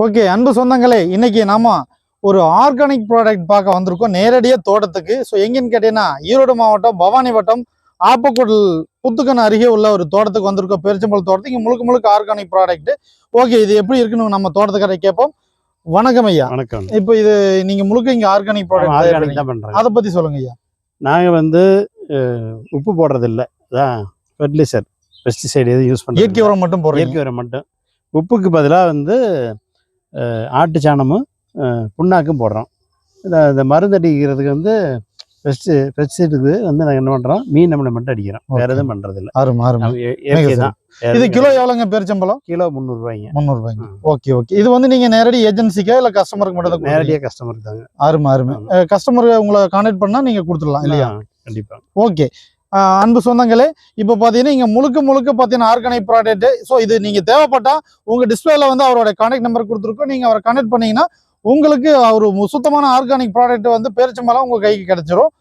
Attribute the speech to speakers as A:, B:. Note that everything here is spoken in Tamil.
A: ஓகே, அன்பு சொந்தங்களே, இன்னைக்கு நாம ஒரு ஆர்கானிக் ப்ராடக்ட் பார்க்க வந்திருக்கோம் நேரடியாக தோட்டத்துக்கு. ஸோ எங்கன்னு கேட்டீங்கன்னா ஈரோடு மாவட்டம் பவானி வட்டம் ஆப்பக்கூடல் புத்துக்கன் அருகே உள்ள ஒரு தோட்டத்துக்கு வந்திருக்கோம். பேரிச்சம்பழம் தோட்டத்துக்கு இங்கே முழுக்க முழுக்க ஆர்கானிக் ப்ராடக்ட். ஓகே, இது எப்படி இருக்குன்னு நம்ம தோட்டத்துக்கரை கேட்போம். வணக்கம் ஐயா.
B: வணக்கம்.
A: இப்போ இது நீங்க முழுக்க இங்க ஆர்கானிக் ப்ராடக்ட்
B: தான் பண்றோம்.
A: அதை பத்தி சொல்லுங்க ஐயா.
B: நாங்க உப்பு போடுறது இல்லை, அதான் ஃபெர்டிலைசர் பெஸ்டிசைடு எதுவும் யூஸ் பண்ணுறோம்.
A: இயற்கை உரம் மட்டும் போடுறோம்.
B: இயற்கை உரம் மட்டும். உப்புக்கு பதிலாக ஆட்டு சாணமும் புண்ணாக்கும் போடுறோம். இந்த மருந்து அடிக்கிறதுக்கு பெஸ்டிசைடுக்கு நாங்கள் என்ன பண்ணுறோம், மீன் நம்மளை மட்டும் அடிக்கிறோம், வேற எதுவும் பண்ணுறது இல்லை. இயற்கை தான்.
A: இது கிலோ எவ்வளோங்க பேரிச்சம்பழம்?
B: கிலோ 300 ரூபாய்ங்க.
A: 300 ரூபாய்ங்க. Okay okay. இது நீங்க நேரடி ஏஜென்சிக்கா இல்ல கஸ்டமருக்கு மட்டும் தான்?
B: நேரடியாக கஸ்டமருக்கு தாங்க.
A: அருமை அருமை. கஸ்டமர் உங்களை கான்டாக்ட் பண்ணா நீங்க கொடுத்துடலாம் இல்லையா?
B: கண்டிப்பா.
A: ஓகே, அன்பு சொந்தங்களே, இப்போ பார்த்தீங்கன்னா இங்கே முழுக்க முழுக்க பார்த்தீங்கன்னா ஆர்கானிக் ப்ராடக்ட். ஸோ இது நீங்கள் தேவைப்பட்டா உங்கள் டிஸ்பிளேல அவரோட கான்டாக்ட் நம்பர் கொடுத்துருக்கோம். நீங்கள் அவரை கான்டாக்ட் பண்ணீங்கன்னா உங்களுக்கு ஒரு சுத்தமான ஆர்கானிக் ப்ராடக்ட் பேரிச்சம்பழம் உங்கள் கைக்கு கிடைச்சிரும்.